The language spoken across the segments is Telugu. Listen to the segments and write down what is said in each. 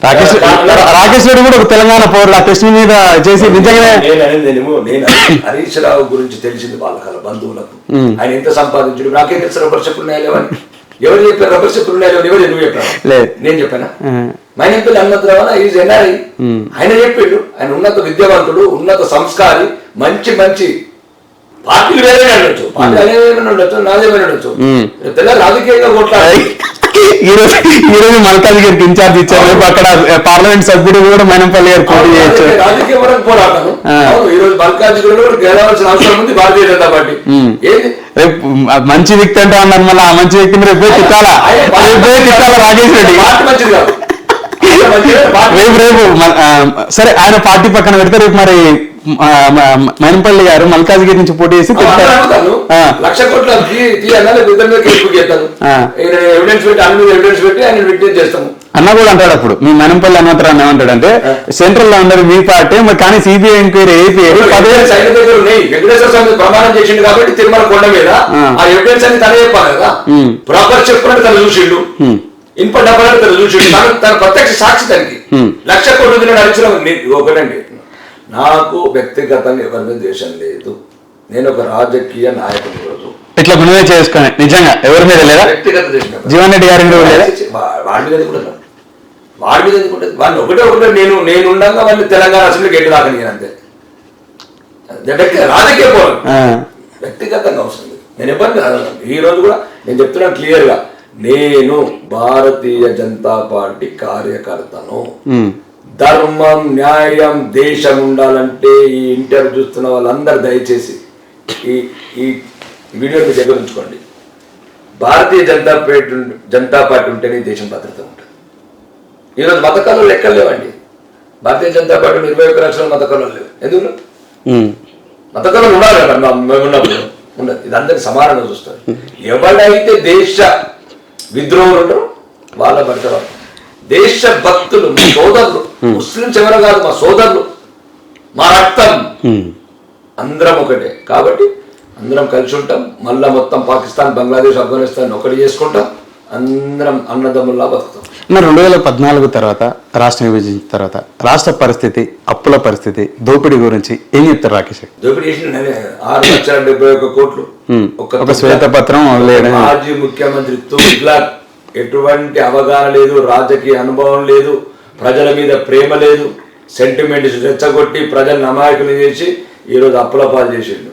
రాకేష్ రెడ్డి కూడా ఒక తెలంగాణ పౌరులు ఆ ప్రశ్న మీద చేసి నిజంగానే నేను హరీష్ రావు గురించి తెలిసింది వాళ్ళ బంధువులకు ఆయన ఎంత సంపాదించాడు నాకే తెలుసు రబ్బర్ చెప్పులు ఉన్నాయని ఎవరు చెప్పారు రబ్బర్ చెప్పులు ఉన్నాయో ఎవరు నువ్వు చెప్పాను నేను చెప్పానా మైనంపల్లి హనుమంతరావు ఈజ్ ఎన్ఆర్ఐ ఆయన చెప్పిండు ఆయన ఉన్నత విద్యావంతుడు ఉన్నత సంస్కారి మంచి మంచి పార్టీలు వేరే ఉండొచ్చు పార్టీ అనేమైనా ఉండొచ్చు నాదేమైనా ఉండొచ్చు తెల్ల రాజకీయంగా కొట్లాడాలి ఈరోజు మల్కాజ్గిరికి ఇన్ఛార్జ్ ఇచ్చారు అక్కడ పార్లమెంట్ సభ్యుడు కూడా మైనంపల్లి గారు పోటీ చేయొచ్చు రాజకీయ పరంగా పోరాటం ఈ రోజు మల్కాజ్గిరిలో గెలవాల్సిన అవసరం ఉంది భారతీయ జనతా పార్టీ రేపు మంచి వ్యక్తి అంటే అన్నారు మళ్ళీ ఆ మంచి వ్యక్తిని రేపు తిట్టాలా రాకేష్ రెడ్డి మంచిది కాదు రేపు సరే ఆయన పార్టీ పక్కన పెడితే రేపు మరి మైనంపల్లి గారు మల్కాజ్గిరి నుంచి పోటీ చేసి 1,00,00,000 కోట్ల అన్న కూడా అంటాడు అప్పుడు మీ మైనంపల్లి హనుమంతరావు ఏమంటాడు అంటే సెంట్రల్ లో ఉండరు మీ పార్టీ మరి కానీ సిబిఐ ఎంక్వైరీ అయిపోయారు ప్రమాణం చేసిండు కాబట్టి తిరుమల కొండ మీద ఆ ఎవిడెన్స్ అని తనే చెప్పాలి కదా ప్రాపర్ చెప్పినట్టు తను చూసిండు ఇన్ప డబ్బులు తను చూసిండు తన ప్రత్యక్ష సాక్షి తనకి 1,00,00,000 కోట్లు అడిచిన ఒకటండి నాకు వ్యక్తిగతంగా ఎవరి మీద ద్వేషం లేదు నేను ఒక రాజకీయ నాయకుడు రోజు ఇట్లా గుణమే చేసుకుని నిజంగా ఎవరి మీద లేదా వ్యక్తిగత ద్వేషం జీవన్ రెడ్డి గారి మీద వాడి మీద కూడా వాడి మీద ఎందుకుంటుంది వాడిని ఒకటే నేను ఉండగా వాడిని తెలంగాణ అసెంబ్లీకి ఎట్టు దాకా నేను అంతే రాజకీయ పోవడం వ్యక్తిగతంగా అవసరం లేదు నేను ఎవరిని ఈ రోజు కూడా నేను చెప్తున్నాను క్లియర్ గా నేను భారతీయ జనతా పార్టీ కార్యకర్తను ధర్మం న్యాయం దేశం ఉండాలంటే ఈ ఇంటర్వ్యూ చూస్తున్న వాళ్ళందరూ దయచేసి ఈ వీడియో మీ దగ్గర ఉంచుకోండి భారతీయ జనతా పార్టీ ఉంటేనే దేశం భద్రత ఉంటుంది ఈరోజు మతకాలు లెక్కలు లేవండి భారతీయ జనతా పార్టీ 21 లక్షల మతకాలు లేవు ఎందుకు మతకాలు ఉండాలి కదా మేము ఉన్నప్పుడు ఉండదు ఇది అందరికి సమానంగా చూస్తారు ఎవరైతే దేశ విద్రోహులు ఉంటారో వాళ్ళ భద్రత దేశ భక్తులు మా సోదరులు ముస్లింస్ ఎవరు కాదు మా సోదరులు మా రక్తం అందరం ఒకటే కాబట్టి అందరం కలిసి ఉంటాం మళ్ళా మొత్తం పాకిస్తాన్ బంగ్లాదేశ్ ఆఫ్ఘనిస్తాన్ ఒకటి చేసుకుంటాం అందరం అన్నదమ్ముల్లా బతుకుతాం 2014 తర్వాత రాష్ట్రం విభజించిన తర్వాత రాష్ట్ర పరిస్థితి అప్పుల పరిస్థితి దోపిడీ గురించి ఏం చెప్తారు రాకేష్ దోపిడీ చేసిన 6,71 కోట్లు ఒక శ్వేతపత్రం మాజీ ముఖ్యమంత్రి తుగ్లక్ ఎటువంటి అవగాహన లేదు రాజకీయ అనుభవం లేదు ప్రజల మీద ప్రేమ లేదు సెంటిమెంట్స్ రెచ్చగొట్టి ప్రజలను అమాయకులు చేసి ఈరోజు అప్పుల పాలు చేసిండు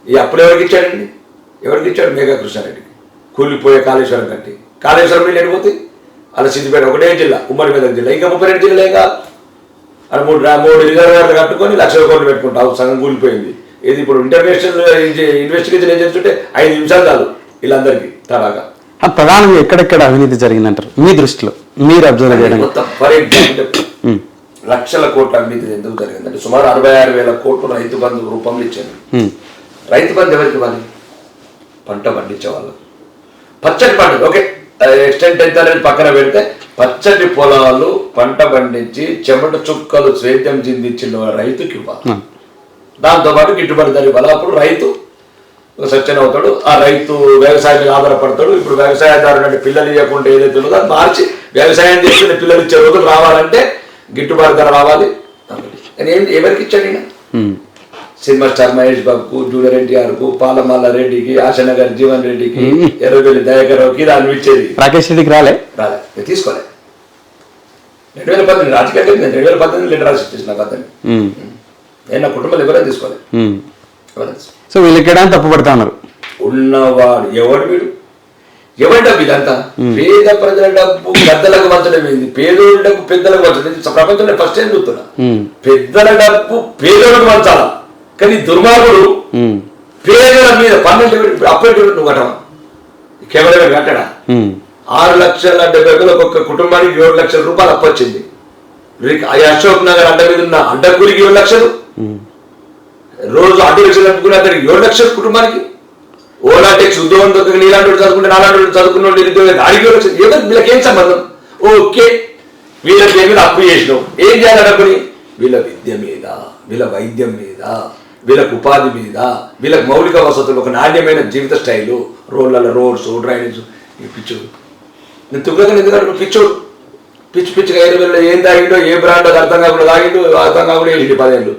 ఈ అప్పులు ఎవరికి ఇచ్చాడండి ఎవరికి ఇచ్చాడు మేఘా కృష్ణారెడ్డికి కూలిపోయే కాళేశ్వరం కట్టి కాళేశ్వరం నీళ్ళు వెళ్ళిపోతే అలా సిద్దిపేట ఒకటే జిల్లా ఉమ్మడి మెదక్ జిల్లా ఇంకా 32 జిల్లా ఏం కాదు అలా 3 రిజర్వాయర్లు కట్టుకొని 1,00,000 కోట్లు పెట్టుకుంటావు సగం కూలిపోయింది ఇది ఇప్పుడు ఇంటర్నేషనల్ ఇన్వెస్టిగేషన్ ఏం చేస్తుంటే 5 నిమిషాలు చాలు వీళ్ళందరికీ తడాగా ప్రధానంగా ఎక్కడెక్కడ అవినీతి జరిగిందంటారు మీ దృష్టిలో మీరు అబ్జర్వ్ చేయడం మొత్తం ఫర్ ఎగ్జాంపుల్ 1,00,000 కోట్ల అవినీతి ఎందుకు జరిగిందంటే సుమారు 66,000 కోట్లు రైతు బంధు రూపంలో ఇచ్చారు రైతు బంధు ఎవరికి ఇవ్వాలి పంట పండించే వాళ్ళు పచ్చటి పంట ఓకే ఎక్స్టెంట్ అయితే అనేది పక్కన పెడితే పచ్చటి పొలాలు పంట పండించి చెమట చుక్కలు స్వేద్యం చిందించిన రైతుకి ఇవ్వాలి దాంతోపాటు గిట్టుబడి ధర ఇవ్వాలి అప్పుడు రైతు సత్యన అవుతాడు ఆ రైతు వ్యవసాయం మీద ఆధారపడతాడు ఇప్పుడు వ్యవసాయదారుడు అంటే పిల్లలు ఇవ్వకుండా ఏదైతే ఉందో అది మార్చి వ్యవసాయం చేసుకునే పిల్లలు ఇచ్చే రోజులు రావాలంటే గిట్టుబాటు ధర రావాలి కానీ ఎవరికి ఇచ్చాడు ఈయన సినిమా స్టార్ మహేష్ బాబుకు జూనియర్ ఎన్టీఆర్కు పాలమల్ల రెడ్డికి ఆశనగర్ జీవన్ రెడ్డికి ఎర్రబెల్లి దయాకర్రావుకి దాన్ని ఇచ్చేది రాకేష్ రెడ్డికి రాలే తీసుకోలే 2018 రాజకీయ 2018 లెటర్ రాసి ఇచ్చేసిన కథని నేను నా కుటుంబంలో ఎవరైనా తీసుకోలే సో వీళ్ళకి తప్పు పడతా ఉన్నారు ఉన్నవాడు ఎవడు వీడు ఎవరి డబ్బు ఇదంతా పేద ప్రజల డబ్బు పెద్దలకు పంచడం ఏంది పేదోడి డబ్బు పెద్దలకు పంచడం ప్రపంచంలో ఫస్ట్ టైం చూస్తున్నా పెద్దల డబ్బు పేదోడికి పంచాలా కానీ దుర్మార్గుడు పేదల మీద 12 అప్పటి నువ్వు కట్టవా కేవలం కట్టడా 6,70,000 ఒక్కొక్క కుటుంబానికి 7 లక్షల రూపాయలు అప్పు వచ్చింది అశోక్ నగర్ అడ్డ మీద ఉన్న అడ్డకూరికి 7 లక్షలు రోజు ఆటో రిక్షలు నడుపుకునే అతనికి 7 లక్షలు కుటుంబానికి ఓలా టెక్స్ ఉద్యోగం దొరక నీలాంటి చదువుకుంటే నాలాంటి చదువుకున్న నిరుద్యోగ దానికి ఎవరు వీళ్ళకి ఏం సంబంధం ఓకే వీళ్ళకి ఏమైనా అప్పు చేసినావు ఏం చేయాలి డబ్బుని వీళ్ళ విద్య మీద వీళ్ళ వైద్యం మీద వీళ్ళకు ఉపాధి మీద వీళ్ళకి మౌలిక వసతులు ఒక నాణ్యమైన జీవిత స్టైలు రోడ్లలో రోడ్స్ డ్రైనేజ్ పిచ్చోడు నేను తుగ్గగా ఎందుకంటే పిచ్చోడు పిచ్చి పిచ్చిగా 5 వేలలో ఏం తాగిండో ఏ బ్రాండ్ అర్థం కాకుండా తాగిండు, అర్థం కాకుండా వేసిండు 10 ఏళ్ళు.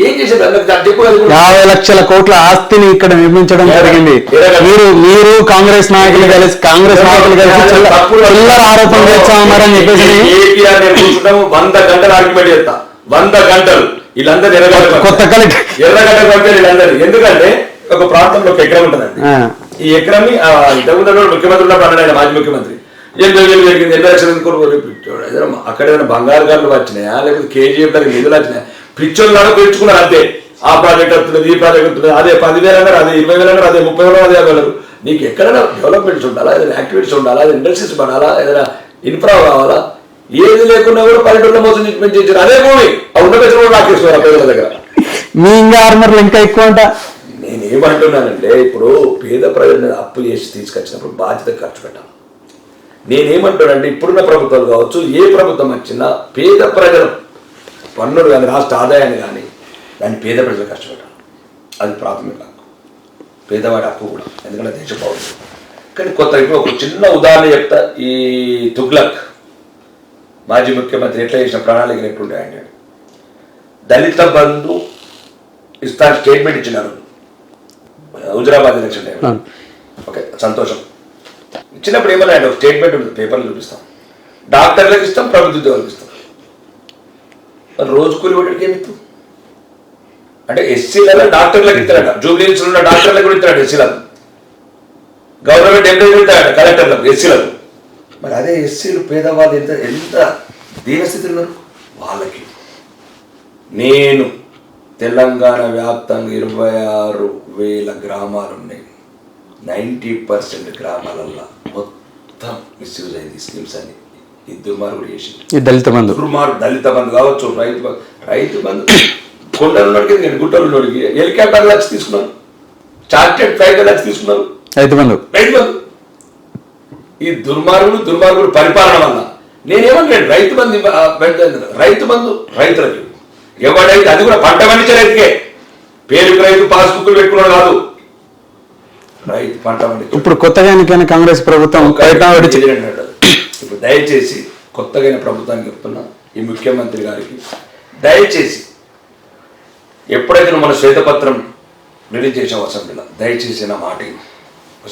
ఏం చేసేది అందరికి చెప్పు. 50 లక్షల కోట్ల ఆస్తిని ఇక్కడ నిర్మించడం జరిగింది. మీరు కాంగ్రెస్ నాయకులు కలిసి చిల్లర ఆరోపణ చేస్తా ఉన్నారని చెప్పేసి కేటీఆర్ నేను కూర్చుంటాము 100 గంటలు ఆర్గ్యుమెంట్ చేస్తా, 100 గంటలు. వీళ్ళందరూ కొత్త కలెక్టర్ ఎర్రగడ్డ పంపారు వీళ్ళందరూ. ఎందుకంటే ఒక ప్రాంతంలో ఒక ఎకరం ఉంటుందండి. ఈ ఎకరాన్ని ఇంతకుముందు ముఖ్యమంత్రి ఉన్నప్పుడు అన్నాడు ఆయన, మాజీ ముఖ్యమంత్రి, 80,000 జరిగింది, 80 లక్షలు కొనుగోలు. అక్కడ ఏదైనా బంగారు గారులు వచ్చినాయా, లేకపోతే కేజీఎఫ్ దానికి నిధులు వచ్చినాయా? పిచ్చోళ్ళు పెంచుకున్నారు అంతే. ఆ ప్రాజెక్ట్ వస్తున్నది, ఈ ప్రాజెక్ట్ వస్తున్నది, అదే 10,000 అన్నారు, అదే 20,000 అన్నారు, అదే 30,000, అదే 50,000. నీకు ఎక్కడైనా డెవలప్మెంట్స్ ఉండాలా, ఏదైనా యాక్టివిటీస్ ఉండాలా, ఇండస్ట్రీస్ పడాలా, ఏదైనా ఇన్ఫ్రా కావాలా? ఏది లేకుండా కూడా పల్లెటూరులో మోసం చేయించారు. అదే భూమి ఆ ఉన్న పెద్ద కూడా రాకేశ్వర పేదల దగ్గర. మీ ఇంకా ఆర్మర్లు ఇంకా ఎక్కువ అంట. నేనేమంటున్నానంటే, ఇప్పుడు పేద ప్రజలను అప్పు చేసి తీసుకొచ్చినప్పుడు బాధ్యత ఖర్చు పెట్టాలి. నేనేమంటున్నానంటే, ఇప్పుడున్న ప్రభుత్వాలు కావచ్చు, ఏ ప్రభుత్వం వచ్చినా పేద ప్రజల పన్నులు కానీ రాష్ట్ర ఆదాయాన్ని కానీ దాన్ని పేద ప్రజలు ఖర్చు పెట్టాలి. అది ప్రాథమిక హక్కు, పేదవాడి హక్కు కూడా, ఎందుకంటే దేశ పౌరులు. కానీ కొత్త ఇప్పుడు ఒక చిన్న ఉదాహరణ చెప్తా. ఈ తుగ్లక్ మాజీ ముఖ్యమంత్రి ఎట్లా చేసిన ప్రణాళికలు ఎట్లుంటాయంటే, దళిత బంధు ఇస్తా స్టేట్మెంట్ ఇచ్చినారు హుజరాబాద్ ఎలక్షన్ టైంలో. ఓకే, సంతోషం. ఇచ్చినప్పుడు ఏమన్నా ఒక స్టేట్మెంట్ ఉంటుంది, పేపర్లు చూపిస్తాం, డాక్టర్లకు ఇస్తాం, ప్రభుత్వ ఉద్యోగులకు ఇస్తాం. రోజు కూలి ఒకటికి ఏమి ఇస్తాం అంటే ఎస్సీలలో డాక్టర్లకు ఇస్తారట, జూబ్లీహిల్స్ ఉన్న డాక్టర్లకు కూడా ఇస్తారట, ఎస్సీలకు. గవర్నమెంట్ ఎంప్లాయీలు ఇస్తారట, కలెక్టర్లకు, ఎస్సీలకు. మరి అదే ఎస్సీలు పేదవాళ్ళు ఎంత దీనస్థితిలో ఉన్నారు వాళ్ళకి. నేను తెలంగాణ వ్యాప్తంగా 26,000 గ్రామాలు ఉన్నాయి. 90% గ్రామాలల్లో మొత్తం మిస్యూజ్ అయింది స్కీమ్స్ అన్ని. ఈ దుర్మార్గుడు చేసి దళిత బంధు కావచ్చు, రైతు బంధు కొండలున్నోడికి, నేను గుట్టలున్నోడికి హెలికాప్టర్ లక్ష తీసుకున్నాను, చార్టెడ్ ఫ్లైట్ లక్ష తీసుకున్నాను, రైతు బంధు. ఈ దుర్మార్గుడు పరిపాలన వల్ల నేనేమంటాను, రైతు బంధు రైతులకి ఎవడైతే, అది కూడా పంట పండించే రైతుకే. పేరుకు రైతు పాస్బుక్లు పెట్టుకున్నాడు కాదు, రైతు పంట పండించు. ఇప్పుడు కొత్తగా కాంగ్రెస్ ప్రభుత్వం ఇప్పుడు దయచేసి కొత్తగా ప్రభుత్వానికి చెప్తున్నా, ఈ ముఖ్యమంత్రి గారికి దయచేసి ఎప్పుడైతే మన శ్వేతపత్రం రిలీజ్ చేసాం అసెంబ్లీలో, దయచేసి నా మాట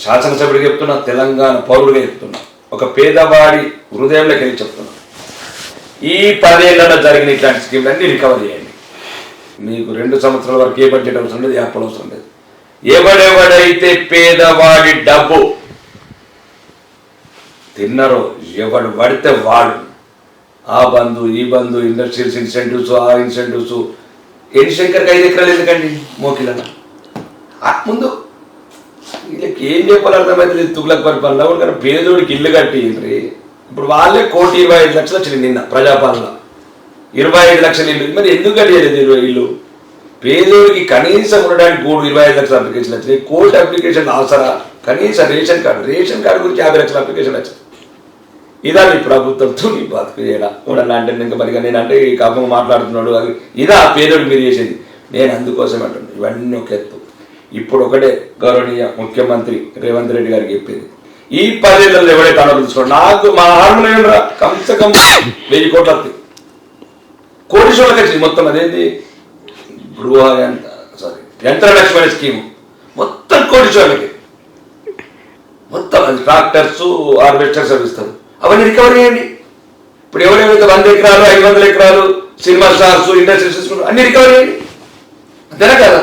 శాసనసభ్యుడికి చెప్తున్నా, తెలంగాణ పౌరుడిగా చెప్తున్నా, ఒక పేదవాడి హృదయంలోకి వెళ్ళి చెప్తున్నా, ఈ 10 ఏళ్లలో జరిగిన ఇట్లాంటి స్కీమ్లన్నీ రికవర్ చేయండి. మీకు 2 సంవత్సరాల వరకు ఏ బడ్జెట్ అవసరం లేదు, యాప్లు అవసరం లేదు. ఎవడెవడైతే పేదవాడి డబ్బు తిన్నారో, ఎవడు పడితే వాడు, ఆ బంధు, ఈ బంధు, ఇండస్ట్రియల్స్ ఇన్సెంటివ్స్, ఆ ఇన్సెంటివ్స్. శంకర్కి 5 ఎకరాలు ఎందుకండి మోకిల? ముందు వీళ్ళకి ఏం చెప్పాలి అర్థమైతే లేదు. తుగ్లక్ పరిపాలన కానీ పేదోడికి ఇల్లు కట్టిండ్రి. ఇప్పుడు వాళ్ళే 1,25,00,000 వచ్చింది నిన్న ప్రజాపాలన, 25 లక్షల ఇల్లు. మరి ఎందుకు కట్టలేదు ఇల్లు? పేదోడికి కనీసం ఉండడానికి 25 లక్షల అప్లికేషన్ వచ్చినాయి. కోర్టు అప్లికేషన్ అవసరా? కనీసం రేషన్ కార్డు గురించి 50 లక్షల అప్లికేషన్ వచ్చింది. ఇదా మీ ప్రభుత్వంతో నీ బతుకు చేయడా ఉండాలి అంటే ఇంకా మరిగా నేనంటే ఈ కాపం మాట్లాడుతున్నాడు, అది ఇదా పేదోడు మీరు చేసేది. నేను అందుకోసం అంటున్నాను, ఇవన్నీ ఒక ఎత్తు. ఇప్పుడు ఒకటే గౌరవనీయ ముఖ్యమంత్రి రేవంత్ రెడ్డి గారికి చెప్పేది, ఈ 10 ఏళ్లలో ఎవడైతే అనుభవించుకోండి, నాకు మా హార్మోనియం రా కమ్సే కమ్ 1000 కోట్లు వస్తాయి. కోటీశ్వరులకు వచ్చింది మొత్తం. అదేంటి యంత్ర లక్ష్మణ స్కీమ్ మొత్తం కోటీశ్వరులకి, మొత్తం అది ట్రాక్టర్స్, హార్వెస్టర్స్ అవి ఇస్తారు. అవన్నీ రికవరీ చేయండి. ఇప్పుడు ఎవరెవరైతే 100 ఎకరాలు 500 ఎకరాలు సినిమా స్టార్స్, ఇండస్ట్రీస్ అన్ని రికవరీ చేయండి. అంతేనా కదా?